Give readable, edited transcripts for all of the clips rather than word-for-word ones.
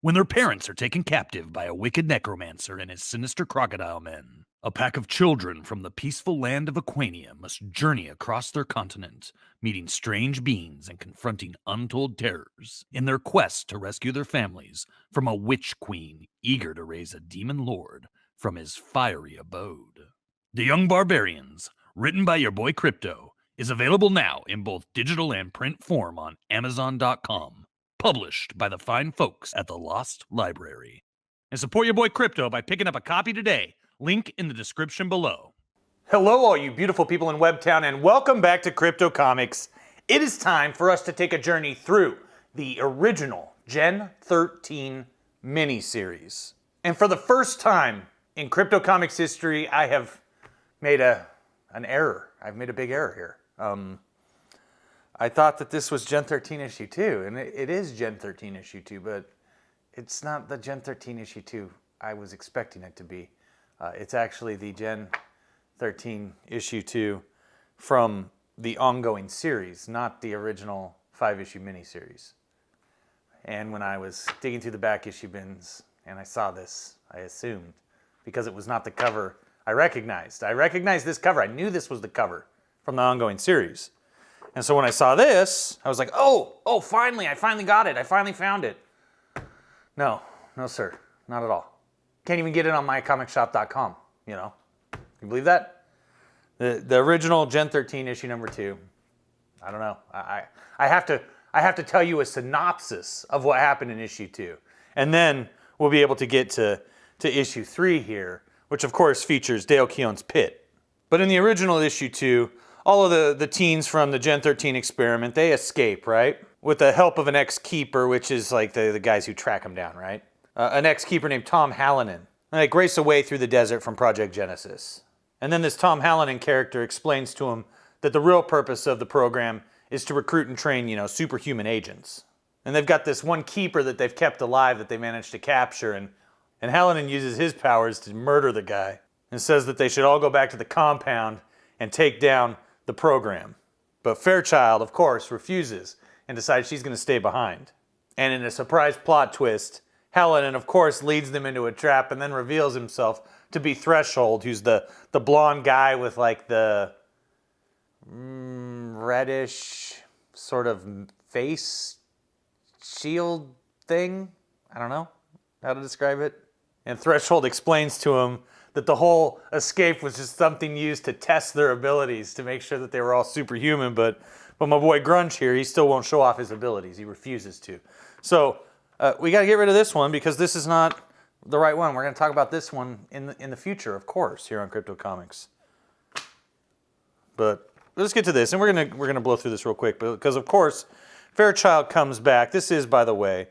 when their parents are taken captive by a wicked necromancer and his sinister crocodile men. A pack of children from the peaceful land of Aquania must journey across their continent, meeting strange beings and confronting untold terrors in their quest to rescue their families from a witch queen eager to raise a demon lord from his fiery abode. The Young Barbarians, written by your boy Crypto, is available now in both digital and print form on Amazon.com. Published by the fine folks at the Lost Library. And support your boy Crypto by picking up a copy today. Link in the description below. Hello, all you beautiful people in Webtown, and welcome back to Crypto Comics. It is time for us to take a journey through the original Gen 13 miniseries. And for the first time in Crypto Comics history, I have made an error. I've made a big error here. I thought that this was Gen 13 issue 2, and it is Gen 13 issue 2, but it's not the Gen 13 issue 2 I was expecting it to be. It's actually the Gen 13 issue 2 from the ongoing series, not the original 5-issue miniseries. And when I was digging through the back issue bins and I saw this, I assumed, because it was not the cover I recognized. I recognized this cover. I knew this was the cover from the ongoing series. And so when I saw this, I was like, oh, finally, I finally got it. I finally found it. No, sir, not at all. Can't even get it on mycomicshop.com, you know. Can you believe that? The original Gen 13 issue number 2. I don't know. I have to tell you a synopsis of what happened in issue 2. And then we'll be able to get to issue 3 here, which of course features Dale Keown's Pit. But in the original issue 2, all of the teens from the Gen 13 experiment, they escape, right? With the help of an ex-keeper, which is like the guys who track them down, right? An ex-keeper named Tom Hallinan. And they race away through the desert from Project Genesis. And then this Tom Hallinan character explains to him that the real purpose of the program is to recruit and train, superhuman agents. And they've got this one keeper that they've kept alive that they managed to capture, and Hallinan uses his powers to murder the guy and says that they should all go back to the compound and take down the program. But Fairchild, of course, refuses and decides she's going to stay behind. And in a surprise plot twist, Hallinan, of course, leads them into a trap and then reveals himself to be Threshold, who's the blonde guy with like the reddish sort of face shield thing. I don't know how to describe it. And Threshold explains to him that the whole escape was just something used to test their abilities to make sure that they were all superhuman, but my boy Grunge here, he still won't show off his abilities. He refuses to. So we got to get rid of this one because this is not the right one. We're going to talk about this one in the future, of course, here on Crypto Comics. But let's get to this, and we're gonna blow through this real quick because, of course, Fairchild comes back. This is, by the way,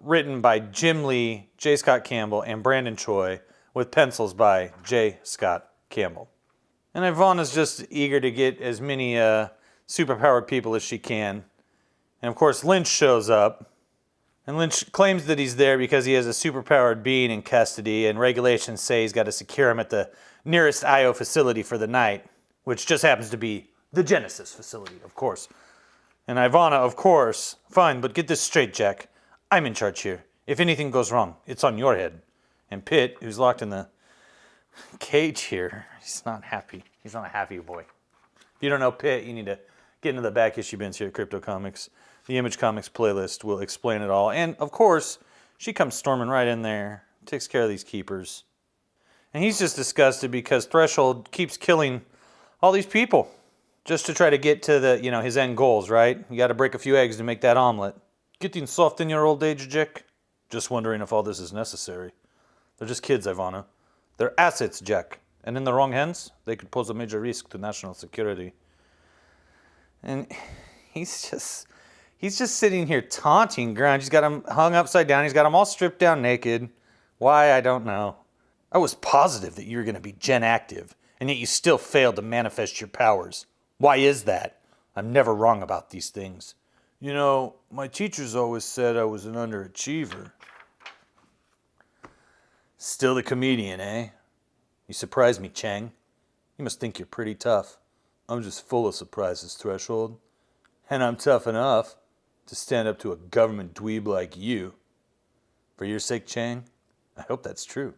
written by Jim Lee, J. Scott Campbell, and Brandon Choi, with pencils by J. Scott Campbell. And Ivana's just eager to get as many superpowered people as she can. And of course, Lynch shows up. And Lynch claims that he's there because he has a superpowered being in custody, and regulations say he's got to secure him at the nearest IO facility for the night, which just happens to be the Genesis facility, of course. And Ivana, of course, fine, but get this straight, Jack. I'm in charge here. If anything goes wrong, it's on your head. And Pitt, who's locked in the cage here, he's not happy. He's not a happy boy. If you don't know Pitt, you need to get into the back issue bins here at Crypto Comics. The Image Comics playlist will explain it all. And, of course, she comes storming right in there, takes care of these keepers. And he's just disgusted because Threshold keeps killing all these people just to try to get to his end goals, right? You got to break a few eggs to make that omelet. Getting soft in your old age, Jack? Just wondering if all this is necessary. They're just kids, Ivana. They're assets, Jack. And in the wrong hands, they could pose a major risk to national security. And he's just sitting here taunting Grunge. He's got him hung upside down. He's got him all stripped down naked. Why, I don't know. I was positive that you were going to be Gen active, and yet you still failed to manifest your powers. Why is that? I'm never wrong about these things. My teachers always said I was an underachiever. Still the comedian, eh? You surprised me, Chang. You must think you're pretty tough. I'm just full of surprises, Threshold. And I'm tough enough to stand up to a government dweeb like you. For your sake, Chang, I hope that's true.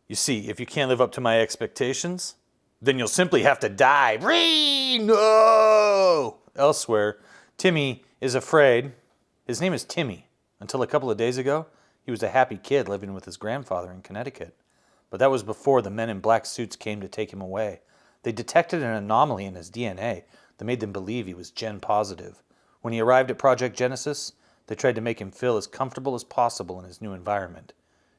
You see, if you can't live up to my expectations, then you'll simply have to die. No! Elsewhere, Timmy is afraid. His name is Timmy. Until a couple of days ago, he was a happy kid living with his grandfather in Connecticut. But that was before the men in black suits came to take him away. They detected an anomaly in his DNA that made them believe he was Gen positive. When he arrived at Project Genesis, they tried to make him feel as comfortable as possible in his new environment.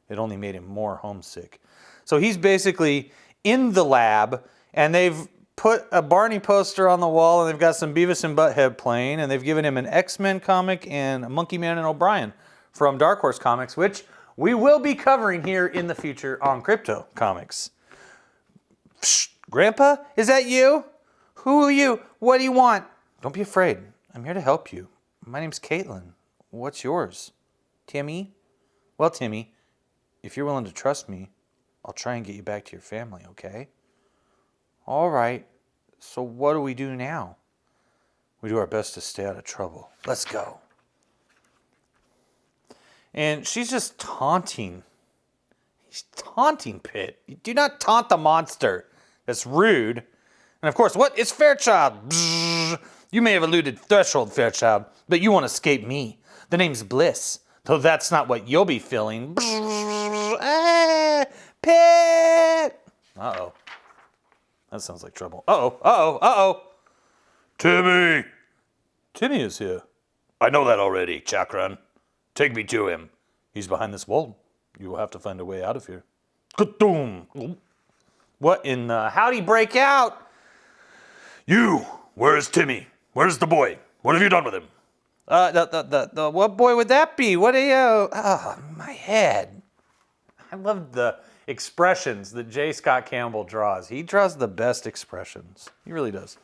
It only made him more homesick. So he's basically in the lab, and they've put a Barney poster on the wall, and they've got some Beavis and Butthead playing, and they've given him an X-Men comic and a Monkey Man and O'Brien from Dark Horse Comics, which we will be covering here in the future on Crypto Comics. Psst, Grandpa, is that you? Who are you? What do you want? Don't be afraid. I'm here to help you. My name's Caitlin. What's yours? Timmy? Well, Timmy, if you're willing to trust me, I'll try and get you back to your family, okay? All right. So what do we do now? We do our best to stay out of trouble. Let's go. And she's just taunting. He's taunting Pitt. You do not taunt the monster. That's rude. And of course, what? It's Fairchild. Bzzz. You may have eluded threshold, Fairchild, but you won't escape me. The name's Bliss, though that's not what you'll be feeling. Pitt! Uh-oh. That sounds like trouble. Uh-oh, uh-oh, uh-oh. Timmy! Timmy is here. I know that already, Chakran. Take me to him. He's behind this wall. You will have to find a way out of here. Ka-doom! What in the... How'd he break out? You! Where's Timmy? Where's the boy? What have you done with him? The what boy would that be? What are you... Oh, my head. I love the expressions that J. Scott Campbell draws. He draws the best expressions. He really does.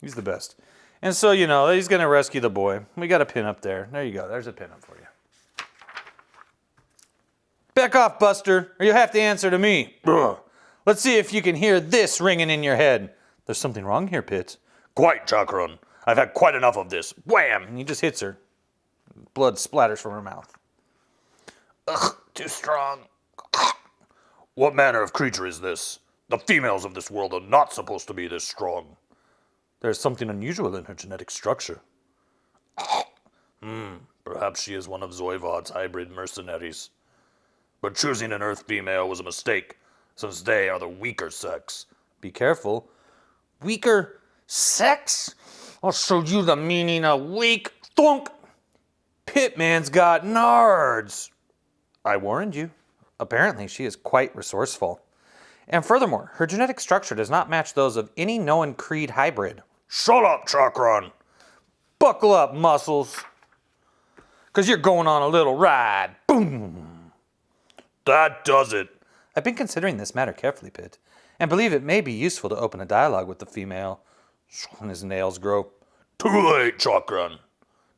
He's the best. And so, you know, he's going to rescue the boy. We got a pin up there. There you go. There's a pin up for you. Back off, Buster, or you'll have to answer to me. Ugh. Let's see if you can hear this ringing in your head. There's something wrong here, Pitt. Quite, Chakran. I've had quite enough of this. Wham! And he just hits her. Blood splatters from her mouth. Ugh, too strong. What manner of creature is this? The females of this world are not supposed to be this strong. There's something unusual in her genetic structure. Perhaps she is one of Zoivod's hybrid mercenaries. But choosing an Earth female was a mistake, since they are the weaker sex. Be careful. Weaker sex? I'll show you the meaning of weak. Thunk! Pitman's got nards. I warned you. Apparently, she is quite resourceful. And furthermore, her genetic structure does not match those of any known Creed hybrid. Shut up, Chakran! Buckle up, muscles. Because you're going on a little ride. Boom! That does it. I've been considering this matter carefully, Pitt, and believe it may be useful to open a dialogue with the female. When his nails grow. Too late, Chakran.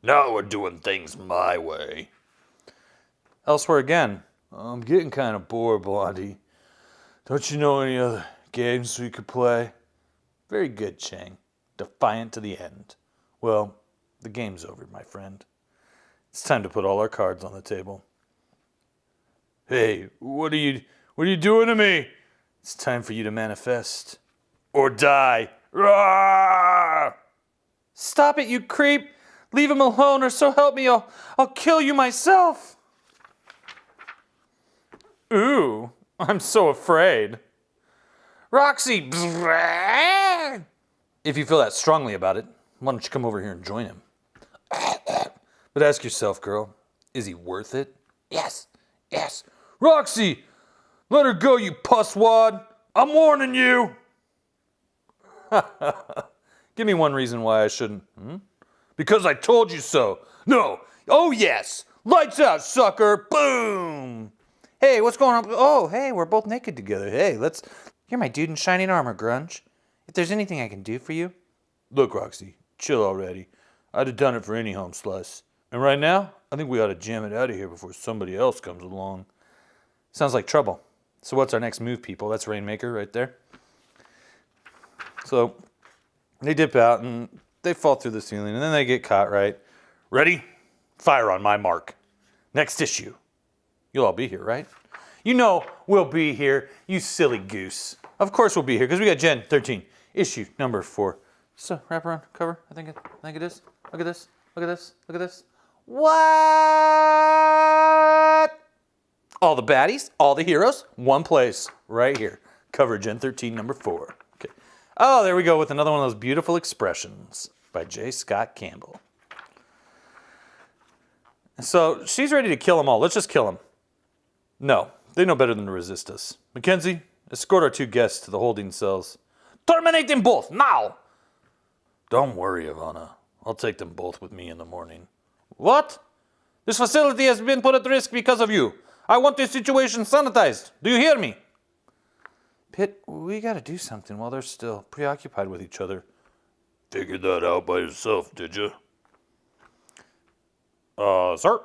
Now we're doing things my way. Elsewhere again. I'm getting kind of bored, Blondie. Don't you know any other games we could play? Very good, Chang. Defiant to the end. Well, the game's over, my friend. It's time to put all our cards on the table. Hey, what are you doing to me? It's time for you to manifest. Or die. Rawr! Stop it, you creep! Leave him alone, or so help me, I'll kill you myself! Ooh, I'm so afraid. Roxy! If you feel that strongly about it, why don't you come over here and join him? But ask yourself, girl, is he worth it? Yes, yes. Roxy! Let her go, you pusswad! I'm warning you! Give me one reason why I shouldn't. Because I told you so. No. Oh, yes. Lights out, sucker. Boom. Hey, what's going on? Oh, hey, we're both naked together. Hey, You're my dude in shining armor, Grunge. If there's anything I can do for you. Look, Roxy, chill already. I'd have done it for any home slice. And right now, I think we ought to jam it out of here before somebody else comes along. Sounds like trouble. So what's our next move, people? That's Rainmaker right there. So they dip out and they fall through the ceiling and then they get caught, right? Ready? Fire on my mark. Next issue. You'll all be here, right? You know we'll be here, you silly goose. Of course we'll be here, because we got Gen 13, issue number 4. So, wraparound cover, I think it is. Look at this, look at this, look at this. What? All the baddies, all the heroes, one place, right here. Cover Gen 13, number 4. Okay. Oh, there we go with another one of those beautiful expressions by J. Scott Campbell. So, she's ready to kill them all. Let's just kill them. No, they know better than to resist us. Mackenzie, escort our 2 guests to the holding cells. Terminate them both, now! Don't worry, Ivana. I'll take them both with me in the morning. What? This facility has been put at risk because of you. I want this situation sanitized. Do you hear me? Pitt, we gotta do something while they're still preoccupied with each other. Figured that out by yourself, did you? Sir?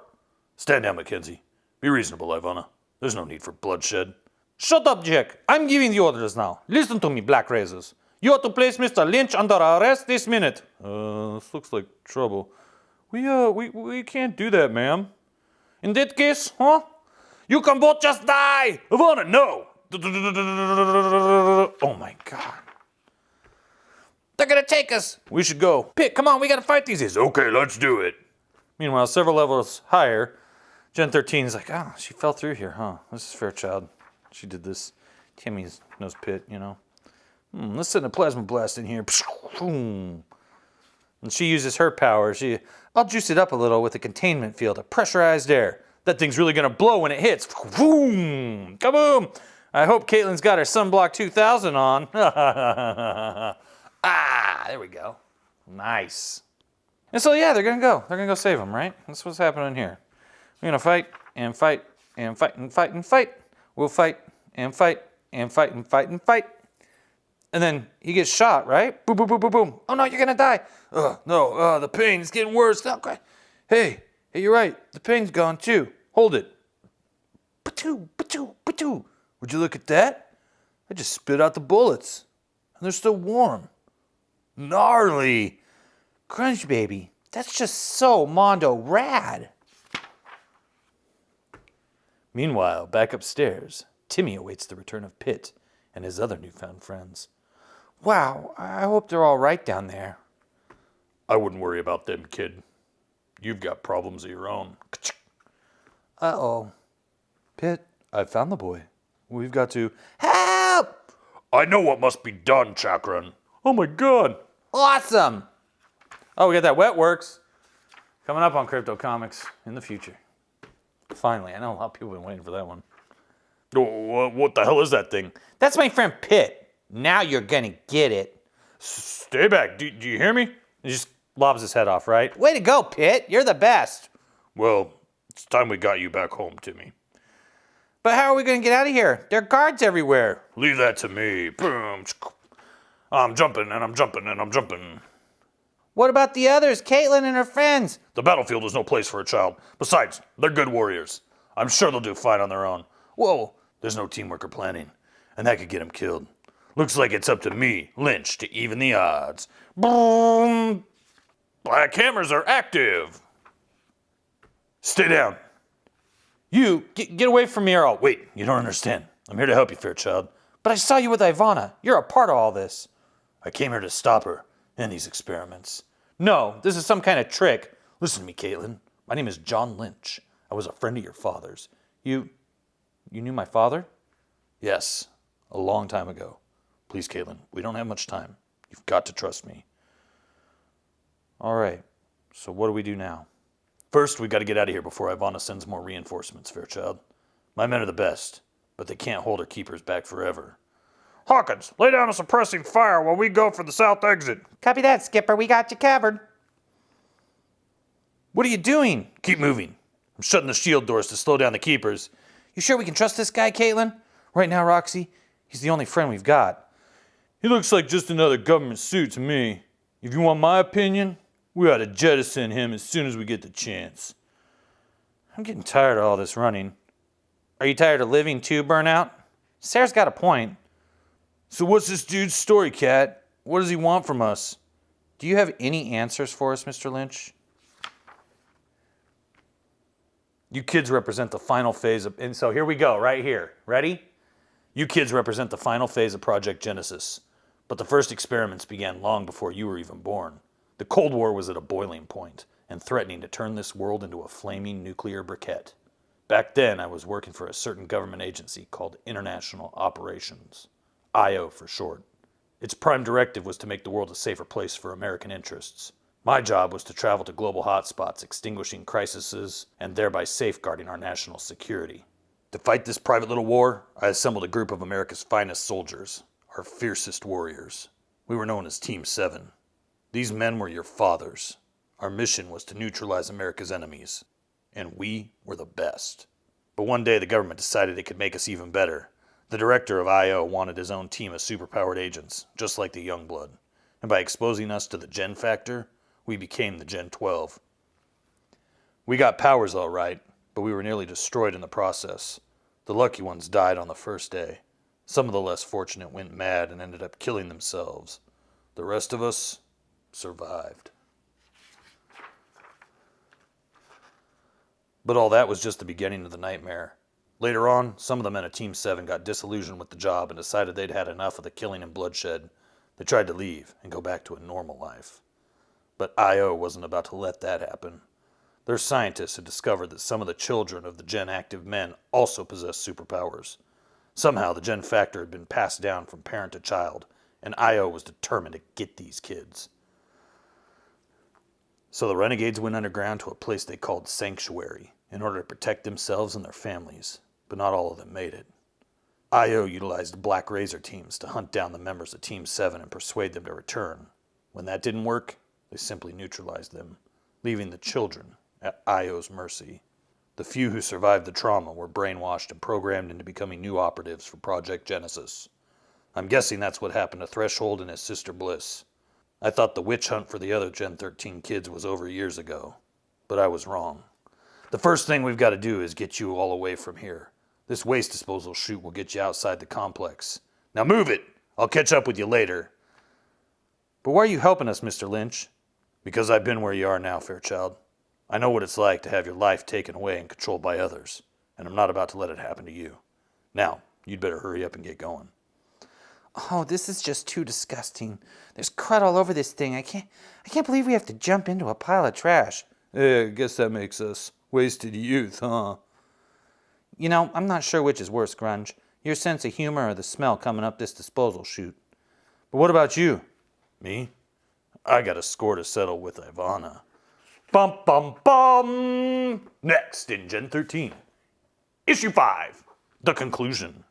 Stand down, Mackenzie. Be reasonable, Ivana. There's no need for bloodshed. Shut up, Jack. I'm giving the orders now. Listen to me, Black Razors. You are to place Mr. Lynch under arrest this minute. This looks like trouble. We can't do that, ma'am. In that case, huh? You can both just die. Ivana, no. Oh my God. They're gonna take us. We should go. Pitt, come on, we gotta fight these guys. Okay, let's do it. Meanwhile, several levels higher, Gen 13 is like, oh, she fell through here, huh? This is Fairchild. She did this. Timmy knows Pitt, you know. Let's send a plasma blast in here. And she uses her power. I'll juice it up a little with a containment field of pressurized air. That thing's really gonna blow when it hits. Boom! Kaboom! I hope Caitlin's got her Sunblock 2000 on. There we go. Nice. And so yeah, they're gonna go. They're gonna go save him, right? That's what's happening here. We're gonna fight and fight and fight and fight and fight. We'll fight and fight and fight and fight and fight. And then he gets shot, right? Boom, boom, boom, boom, boom. Oh no, you're gonna die. No, the pain is getting worse. Okay. Hey, you're right. The pain's gone too. Hold it. Patoo, patoo, patoo. Would you look at that? I just spit out the bullets. And they're still warm. Gnarly. Crunch, baby. That's just so Mondo rad. Meanwhile, back upstairs, Timmy awaits the return of Pitt and his other newfound friends. Wow, I hope they're all right down there. I wouldn't worry about them, kid. You've got problems of your own. Uh-oh. Pitt, I've found the boy. We've got to... Help! I know what must be done, Chakran. Oh my God. Awesome. Oh, we got that Wet Works coming up on Crypto Comics in the future. Finally, I know a lot of people have been waiting for that one. Oh, what the hell is that thing? That's my friend Pitt. Now you're gonna get it. Stay back. Do you hear me? He just lobs his head off, right? Way to go, Pitt. You're the best. Well, it's time we got you back home, Timmy. But how are we gonna get out of here? There are guards everywhere. Leave that to me. Boom. I'm jumping and I'm jumping and I'm jumping. What about the others, Caitlin and her friends? The battlefield is no place for a child. Besides, they're good warriors. I'm sure they'll do fine on their own. Whoa, there's no teamwork or planning, and that could get them killed. Looks like it's up to me, Lynch, to even the odds. Boom! Black hammers are active. Stay down. You, get away from me or I'll... Wait, you don't understand. I'm here to help you, Fairchild. But I saw you with Ivana. You're a part of all this. I came here to stop her and these experiments. No, this is some kind of trick. Listen to me, Caitlin. My name is John Lynch. I was a friend of your father's. You knew my father? Yes, a long time ago. Please, Caitlin, we don't have much time. You've got to trust me. All right, so what do we do now? First, we got to get out of here before Ivana sends more reinforcements, Fairchild. My men are the best, but they can't hold her keepers back forever. Hawkins, lay down a suppressing fire while we go for the south exit. Copy that, Skipper. We got you covered. What are you doing? Keep moving. I'm shutting the shield doors to slow down the keepers. You sure we can trust this guy, Caitlin? Right now, Roxy, he's the only friend we've got. He looks like just another government suit to me. If you want my opinion, we ought to jettison him as soon as we get the chance. I'm getting tired of all this running. Are you tired of living too, Burnout? Sarah's got a point. So what's this dude's story, Cat? What does he want from us? Do you have any answers for us, Mr. Lynch? You kids represent the final phase of... And so here we go, right here. Ready? You kids represent the final phase of Project Genesis. But the first experiments began long before you were even born. The Cold War was at a boiling point and threatening to turn this world into a flaming nuclear briquette. Back then, I was working for a certain government agency called International Operations. IO for short. Its prime directive was to make the world a safer place for American interests. My job was to travel to global hotspots, extinguishing crises, and thereby safeguarding our national security. To fight this private little war, I assembled a group of America's finest soldiers, our fiercest warriors. We were known as Team 7. These men were your fathers. Our mission was to neutralize America's enemies, and we were the best. But one day the government decided it could make us even better. The director of IO wanted his own team of superpowered agents, just like the Youngblood. And by exposing us to the Gen Factor, we became the Gen 12. We got powers all right, but we were nearly destroyed in the process. The lucky ones died on the first day. Some of the less fortunate went mad and ended up killing themselves. The rest of us survived. But all that was just the beginning of the nightmare. Later on, some of the men of Team 7 got disillusioned with the job and decided they'd had enough of the killing and bloodshed. They tried to leave and go back to a normal life. But IO wasn't about to let that happen. Their scientists had discovered that some of the children of the Gen active men also possessed superpowers. Somehow the Gen Factor had been passed down from parent to child, and IO was determined to get these kids. So the renegades went underground to a place they called Sanctuary in order to protect themselves and their families, but not all of them made it. IO utilized Black Razor teams to hunt down the members of Team 7 and persuade them to return. When that didn't work, they simply neutralized them, leaving the children at IO's mercy. The few who survived the trauma were brainwashed and programmed into becoming new operatives for Project Genesis. I'm guessing that's what happened to Threshold and his sister Bliss. I thought the witch hunt for the other Gen 13 kids was over years ago, but I was wrong. The first thing we've got to do is get you all away from here. This waste disposal chute will get you outside the complex. Now move it! I'll catch up with you later. But why are you helping us, Mr. Lynch? Because I've been where you are now, Fairchild. I know what it's like to have your life taken away and controlled by others, and I'm not about to let it happen to you. Now, you'd better hurry up and get going. Oh, this is just too disgusting. There's crud all over this thing. I can't believe we have to jump into a pile of trash. Yeah, I guess that makes us wasted youth, huh? You know, I'm not sure which is worse, Grunge. Your sense of humor or the smell coming up this disposal chute. But what about you? Me? I got a score to settle with Ivana. Bum, bum, bum! Next in Gen 13. Issue 5. The conclusion.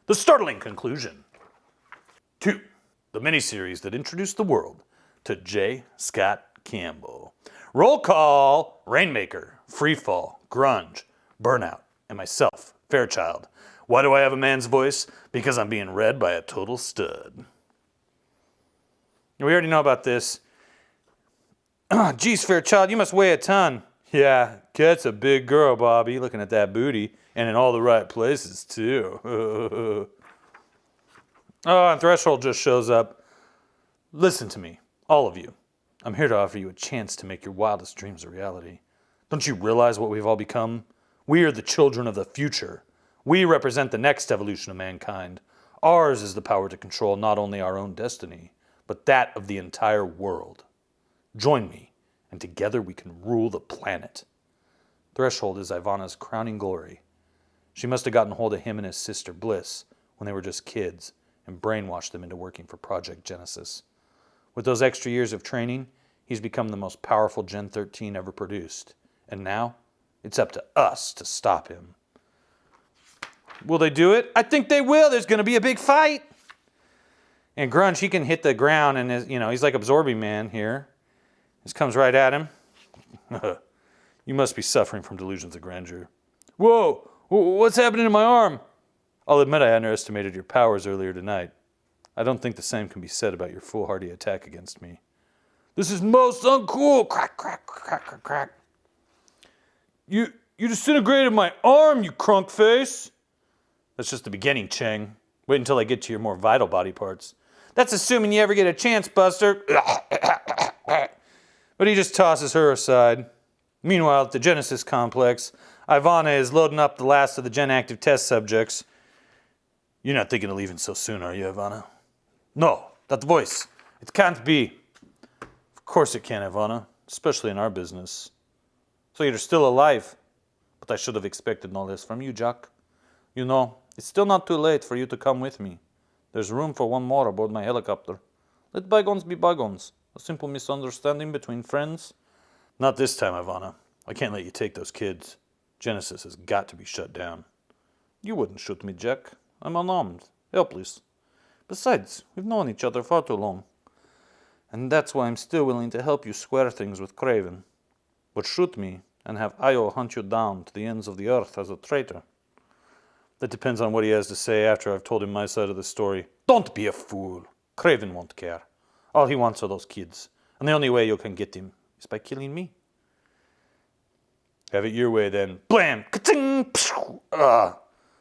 The startling conclusion. 2. The miniseries that introduced the world to J. Scott Campbell. Roll call! Rainmaker, Freefall, Grunge, Burnout, and myself, Fairchild. Why do I have a man's voice? Because I'm being read by a total stud. We already know about this. Oh, geez, Fairchild, you must weigh a ton. Yeah, Kat's a big girl, Bobby, looking at that booty, and in all the right places, too. Oh, and Threshold just shows up. Listen to me, all of you. I'm here to offer you a chance to make your wildest dreams a reality. Don't you realize what we've all become? We are the children of the future. We represent the next evolution of mankind. Ours is the power to control not only our own destiny, but that of the entire world. Join me, and together we can rule the planet. Threshold is Ivana's crowning glory. She must have gotten hold of him and his sister Bliss when they were just kids and brainwashed them into working for Project Genesis. With those extra years of training, he's become the most powerful Gen 13 ever produced. And now, it's up to us to stop him. Will they do it? I think they will. There's going to be a big fight. And Grunge, he can hit the ground, and he's like Absorbing Man here. This comes right at him. You must be suffering from delusions of grandeur. Whoa! What's happening to my arm? I'll admit I underestimated your powers earlier tonight. I don't think the same can be said about your foolhardy attack against me. This is most uncool! Crack, crack, crack, crack, crack. You disintegrated my arm, you crunk face! That's just the beginning, Cheng. Wait until I get to your more vital body parts. That's assuming you ever get a chance, Buster. But he just tosses her aside. Meanwhile, at the Genesis complex, Ivana is loading up the last of the Gen Active test subjects. You're not thinking of leaving so soon, are you, Ivana? No, that voice. It can't be. Of course it can, Ivana, especially in our business. So you're still alive. But I should have expected no less from you, Jack. You know, it's still not too late for you to come with me. There's room for one more aboard my helicopter. Let bygones be bygones. A simple misunderstanding between friends. Not this time, Ivana. I can't let you take those kids. Genesis has got to be shut down. You wouldn't shoot me, Jack. I'm unarmed, helpless. Besides, we've known each other far too long. And that's why I'm still willing to help you square things with Craven. But shoot me and have Io hunt you down to the ends of the earth as a traitor. That depends on what he has to say after I've told him my side of the story. Don't be a fool. Craven won't care. All he wants are those kids. And the only way you can get him is by killing me. Have it your way then. Blam! Ka-ting!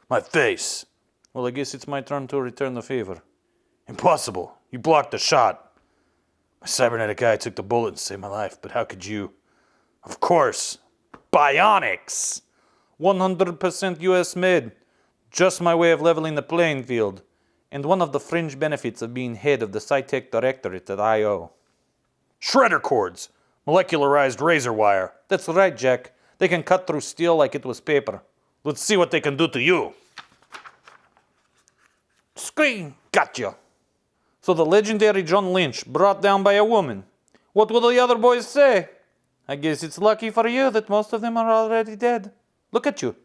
My face. Well, I guess it's my turn to return the favor. Impossible. You blocked the shot. My cybernetic eye took the bullet and saved my life, but how could you? Of course. Bionics! 100% US made. Just my way of leveling the playing field. And one of the fringe benefits of being head of the SciTech Directorate at I.O. Shredder cords. Molecularized razor wire. That's right, Jack. They can cut through steel like it was paper. Let's see what they can do to you. Scream! Gotcha! So the legendary John Lynch brought down by a woman. What will the other boys say? I guess it's lucky for you that most of them are already dead. Look at you.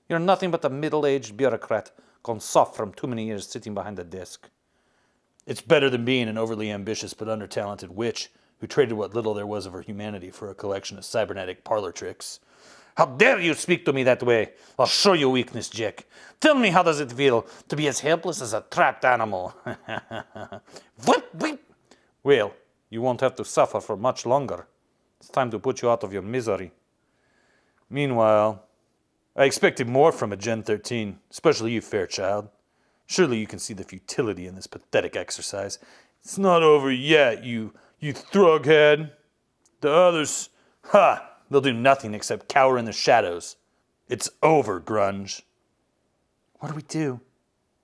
You're nothing but a middle-aged bureaucrat gone soft from too many years sitting behind a desk. It's better than being an overly ambitious but under-talented witch who traded what little there was of her humanity for a collection of cybernetic parlor tricks. How dare you speak to me that way? I'll show you weakness, Jack. Tell me, how does it feel to be as helpless as a trapped animal? Well, you won't have to suffer for much longer. It's time to put you out of your misery. Meanwhile, I expected more from a Gen 13, especially you, Fairchild. Surely you can see the futility in this pathetic exercise. It's not over yet, you thrughead. The others, they'll do nothing except cower in the shadows. It's over, Grunge. What do we do?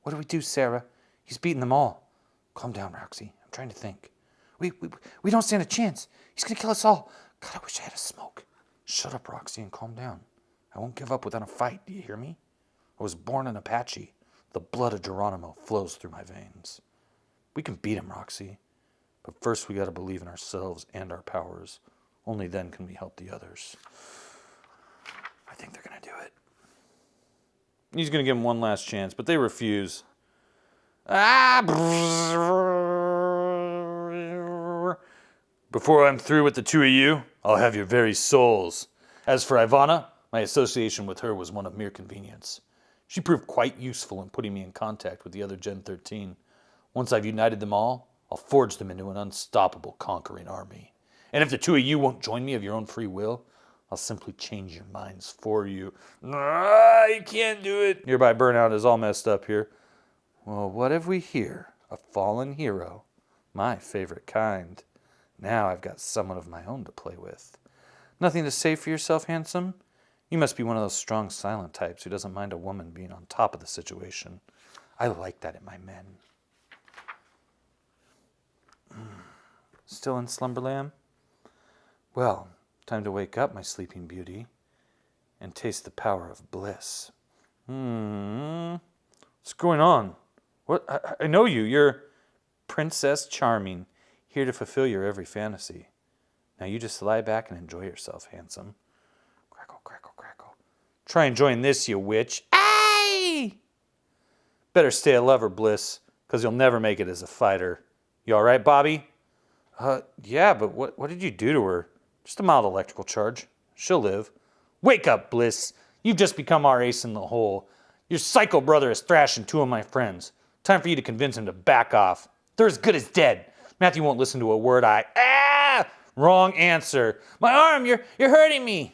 What do we do, Sarah? He's beaten them all. Calm down, Roxy. I'm trying to think. We don't stand a chance. He's going to kill us all. God, I wish I had a smoke. Shut up, Roxy, and calm down. I won't give up without a fight. Do you hear me? I was born an Apache. The blood of Geronimo flows through my veins. We can beat him, Roxy. But first we got to believe in ourselves and our powers. Only then can we help the others. I think they're going to do it. He's going to give him one last chance, but they refuse. Before I'm through with the two of you, I'll have your very souls. As for Ivana, my association with her was one of mere convenience. She proved quite useful in putting me in contact with the other Gen 13. Once I've united them all, I'll forge them into an unstoppable conquering army. And if the two of you won't join me of your own free will, I'll simply change your minds for you. You can't do it. Nearby burnout is all messed up here. Well, what have we here? A fallen hero. My favorite kind. Now I've got someone of my own to play with. Nothing to say for yourself, handsome? You must be one of those strong, silent types who doesn't mind a woman being on top of the situation. I like that in my men. Still in slumberland? Well, time to wake up, my sleeping beauty, and taste the power of bliss. What's going on? What? I know you. You're Princess Charming, here to fulfill your every fantasy. Now you just lie back and enjoy yourself, handsome. Crackle, crackle, crackle. Try enjoying this, you witch. Ay! Better stay a lover, Bliss, because you'll never make it as a fighter. You all right, Bobby? Yeah, but what did you do to her? Just a mild electrical charge. She'll live. Wake up, Bliss. You've just become our ace in the hole. Your psycho brother is thrashing two of my friends. Time for you to convince him to back off. They're as good as dead. Matthew won't listen to a word Wrong answer. My arm, you're hurting me.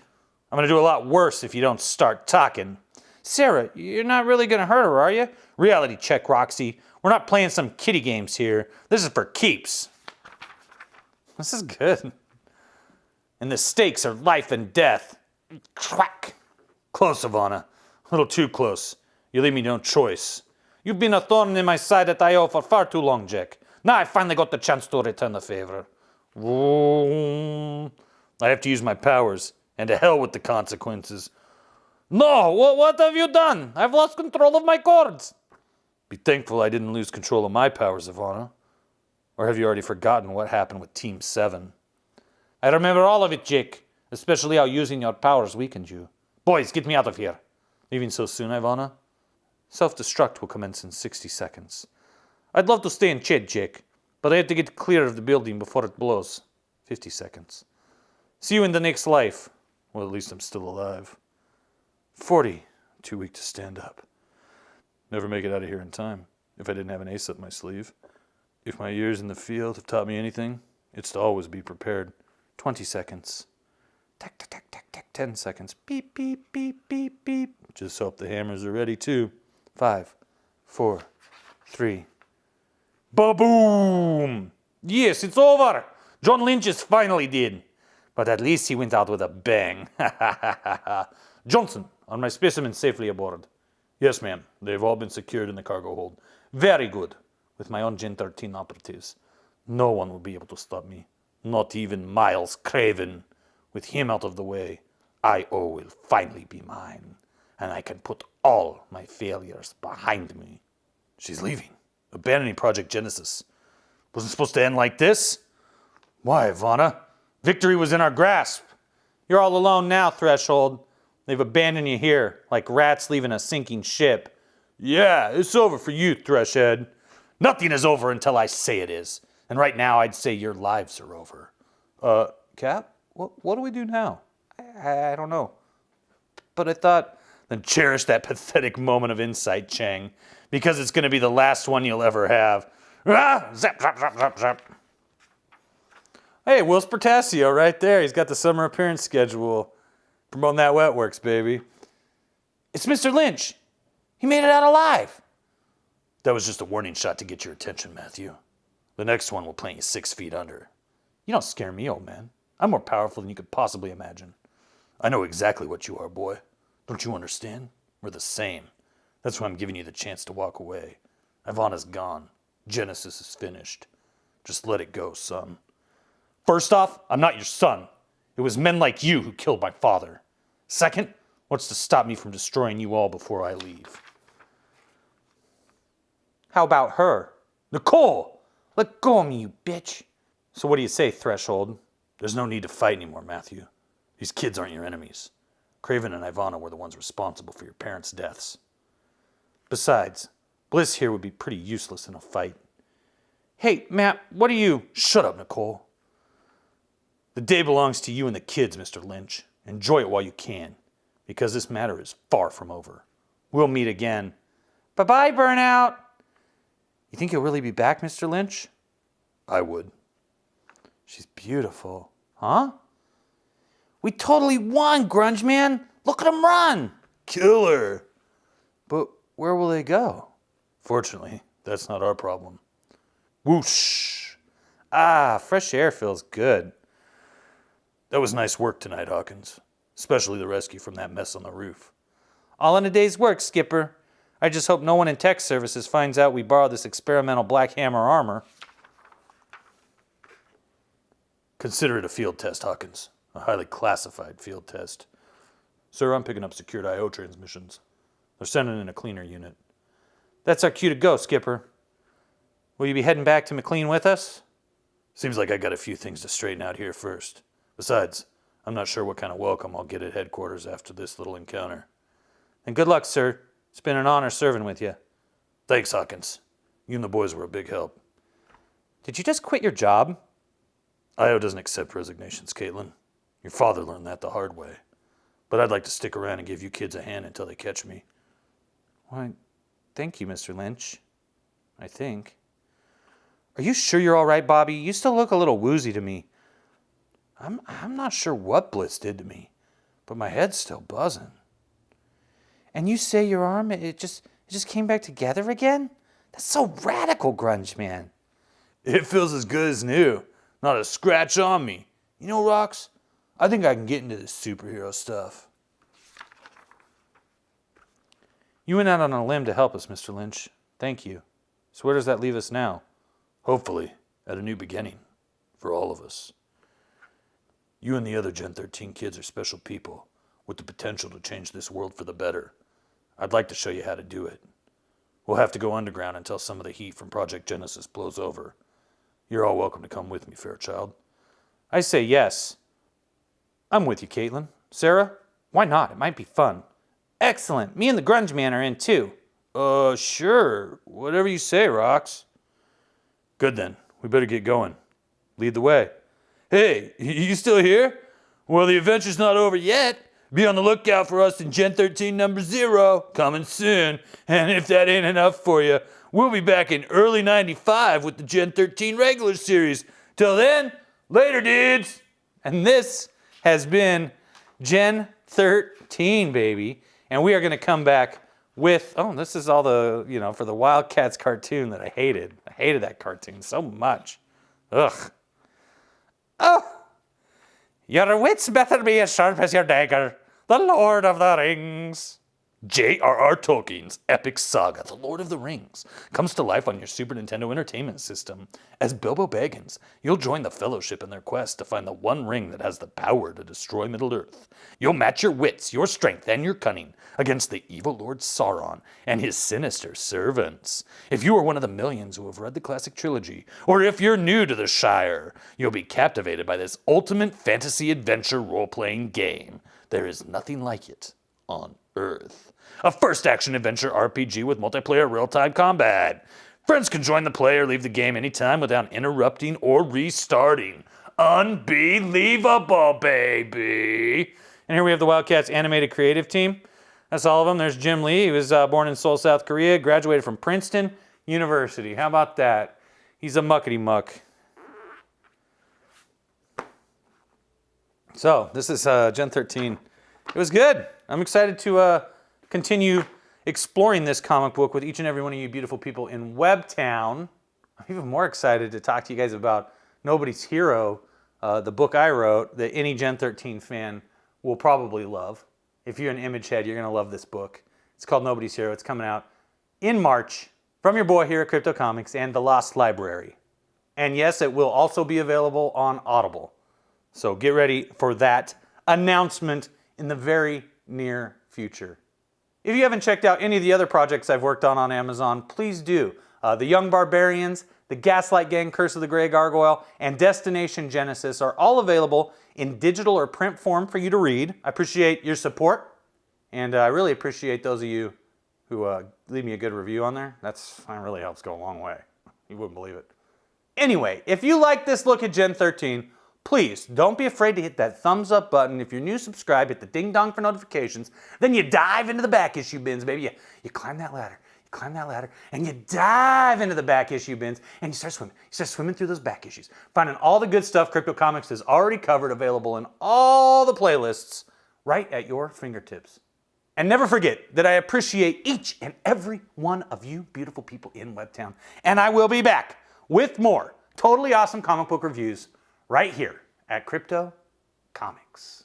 I'm going to do a lot worse if you don't start talking. Sarah, you're not really going to hurt her, are you? Reality check, Roxy. We're not playing some kiddie games here. This is for keeps. This is good. And the stakes are life and death. Crack. Close, Ivana. A little too close. You leave me no choice. You've been a thorn in my side at I.O. for far too long, Jack. Now I finally got the chance to return the favor. I have to use my powers, and to hell with the consequences. No, what have you done? I've lost control of my cords. Be thankful I didn't lose control of my powers, Ivana. Or have you already forgotten what happened with Team 7? I remember all of it, Jake. Especially how using your powers weakened you. Boys, get me out of here. Leaving so soon, Ivana? Self-destruct will commence in 60 seconds. I'd love to stay and chat, Jake, but I have to get clear of the building before it blows. 50 seconds. See you in the next life. Well, at least I'm still alive. 40. Too weak to stand up. Never make it out of here in time, if I didn't have an ace up my sleeve. If my years in the field have taught me anything, it's to always be prepared. 20 seconds. Tick, tick, tick, tick, tick. 10 seconds. Beep, beep, beep, beep, beep. Just hope the hammers are ready, too. 5, 4, 3. Ba-boom! Yes, it's over! John Lynch is finally dead. But at least he went out with a bang. Johnson, are my specimens safely aboard? Yes, ma'am. They've all been secured in the cargo hold. Very good. With my own Gen 13 operatives. No one will be able to stop me. Not even Miles Craven. With him out of the way, I.O. will finally be mine. And I can put all my failures behind me. She's leaving. Abandoning Project Genesis. Wasn't supposed to end like this? Why, Ivana? Victory was in our grasp. You're all alone now, Threshold. They've abandoned you here, like rats leaving a sinking ship. Yeah, it's over for you, Threshhead. Nothing is over until I say it is. And right now, I'd say your lives are over. Cap? What do we do now? I don't know. But I thought... Then cherish that pathetic moment of insight, Chang. Because it's going to be the last one you'll ever have. Ah! Zap, zap, zap, zap, zap. Hey, Will's Portasio right there. He's got the summer appearance schedule. Promoting that wet works, baby. It's Mr. Lynch. He made it out alive. That was just a warning shot to get your attention, Matthew. The next one will plant you 6 feet under. You don't scare me, old man. I'm more powerful than you could possibly imagine. I know exactly what you are, boy. Don't you understand? We're the same. That's why I'm giving you the chance to walk away. Ivana's gone. Genesis is finished. Just let it go, son. First off, I'm not your son. It was men like you who killed my father. Second, what's to stop me from destroying you all before I leave? How about her? Nicole! Let go of me, you bitch. So what do you say, Threshold? There's no need to fight anymore, Matthew. These kids aren't your enemies. Craven and Ivana were the ones responsible for your parents' deaths. Besides, Bliss here would be pretty useless in a fight. Hey, Matt, what are you... Shut up, Nicole. The day belongs to you and the kids, Mr. Lynch. Enjoy it while you can, because this matter is far from over. We'll meet again. Bye-bye, Burnout. You think you'll really be back, Mr. Lynch? I would. She's beautiful. Huh? We totally won, Grunge Man. Look at him run. Killer. But where will they go? Fortunately, that's not our problem. Whoosh. Ah, fresh air feels good. That was nice work tonight, Hawkins. Especially the rescue from that mess on the roof. All in a day's work, Skipper. I just hope no one in tech services finds out we borrowed this experimental Black Hammer armor. Consider it a field test, Hawkins. A highly classified field test. Sir, I'm picking up secured I.O. transmissions. They're sending in a cleaner unit. That's our cue to go, Skipper. Will you be heading back to McLean with us? Seems like I got a few things to straighten out here first. Besides, I'm not sure what kind of welcome I'll get at headquarters after this little encounter. And good luck, sir. It's been an honor serving with you. Thanks, Hawkins. You and the boys were a big help. Did you just quit your job? I.O. doesn't accept resignations, Caitlin. Your father learned that the hard way. But I'd like to stick around and give you kids a hand until they catch me. Why, thank you, Mr. Lynch. I think. Are you sure you're all right, Bobby? You still look a little woozy to me. I'm not sure what Bliss did to me, but my head's still buzzing. And you say your arm, it just came back together again? That's so radical, Grunge Man. It feels as good as new. Not a scratch on me. You know, Rox, I think I can get into this superhero stuff. You went out on a limb to help us, Mr. Lynch. Thank you. So where does that leave us now? Hopefully, at a new beginning. For all of us. You and the other Gen 13 kids are special people with the potential to change this world for the better. I'd like to show you how to do it. We'll have to go underground until some of the heat from Project Genesis blows over. You're all welcome to come with me, Fairchild. I say yes. I'm with you, Caitlin. Sarah? Why not? It might be fun. Excellent. Me and the Grunge Man are in too. Sure. Whatever you say, Rox. Good then. We better get going. Lead the way. Hey, you still here? Well, the adventure's not over yet. Be on the lookout for us in Gen 13 number 0. Coming soon. And if that ain't enough for you, we'll be back in early 95 with the Gen 13 regular series. Till then, later, dudes. And this has been Gen 13, baby. And we are going to come back with, this is all the, for the Wildcats cartoon that I hated. I hated that cartoon so much. Ugh. Oh, your wits better be as sharp as your dagger. The Lord of the Rings. J.R.R. Tolkien's epic saga, The Lord of the Rings, comes to life on your Super Nintendo Entertainment System. As Bilbo Baggins, you'll join the Fellowship in their quest to find the one ring that has the power to destroy Middle-earth. You'll match your wits, your strength, and your cunning against the evil Lord Sauron and his sinister servants. If you are one of the millions who have read the classic trilogy, or if you're new to the Shire, you'll be captivated by this ultimate fantasy adventure role-playing game. There is nothing like it on Earth. A first action adventure RPG with multiplayer real-time combat. Friends can join the play or leave the game anytime without interrupting or restarting. Unbelievable, baby! And here we have the Wildcats animated creative team. That's all of them. There's Jim Lee. He was born in Seoul, South Korea, graduated from Princeton University. How about that? He's a muckety-muck. So, this is Gen 13. It was good. I'm excited to continue exploring this comic book with each and every one of you beautiful people in Webtown. I'm even more excited to talk to you guys about Nobody's Hero, the book I wrote that any Gen 13 fan will probably love. If you're an Image head, you're going to love this book. It's called Nobody's Hero. It's coming out in March from your boy here at Crypto Comics and The Lost Library. And yes, it will also be available on Audible. So get ready for that announcement in the very near future. If you haven't checked out any of the other projects I've worked on Amazon, please do. The Young Barbarians, The Gaslight Gang, Curse of the Grey Gargoyle, and Destination Genesis are all available in digital or print form for you to read. I appreciate your support, and I really appreciate those of you who leave me a good review on there. That really helps go a long way. You wouldn't believe it. Anyway, if you like this look at Gen 13, please don't be afraid to hit that thumbs up button. If you're new, subscribe, hit the ding dong for notifications. Then you dive into the back issue bins, baby. You climb that ladder. You climb that ladder, and you dive into the back issue bins, and you start swimming. You start swimming through those back issues, finding all the good stuff Crypto Comics has already covered, available in all the playlists right at your fingertips. And never forget that I appreciate each and every one of you beautiful people in Webtown. And I will be back with more totally awesome comic book reviews right here at Crypto Comics.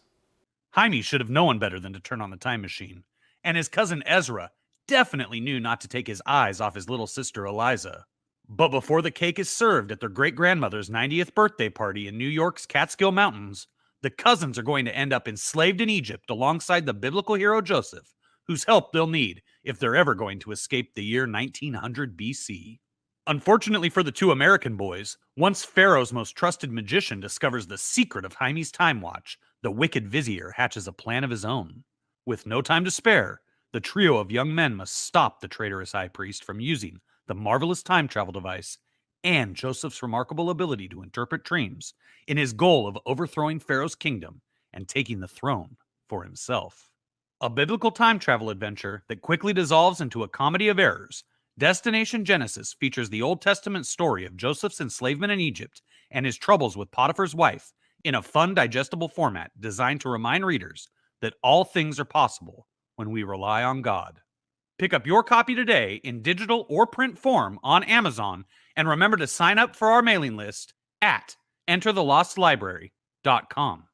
Jaime should have known better than to turn on the time machine, and his cousin Ezra definitely knew not to take his eyes off his little sister Eliza. But before the cake is served at their great-grandmother's 90th birthday party in New York's Catskill Mountains, the cousins are going to end up enslaved in Egypt alongside the biblical hero Joseph, whose help they'll need if they're ever going to escape the year 1900 BC. Unfortunately for the two American boys, once Pharaoh's most trusted magician discovers the secret of Jaime's time watch, the wicked vizier hatches a plan of his own. With no time to spare, the trio of young men must stop the traitorous high priest from using the marvelous time travel device and Joseph's remarkable ability to interpret dreams in his goal of overthrowing Pharaoh's kingdom and taking the throne for himself. A biblical time travel adventure that quickly dissolves into a comedy of errors, Destination Genesis features the Old Testament story of Joseph's enslavement in Egypt and his troubles with Potiphar's wife in a fun, digestible format designed to remind readers that all things are possible when we rely on God. Pick up your copy today in digital or print form on Amazon, and remember to sign up for our mailing list at enterthelostlibrary.com.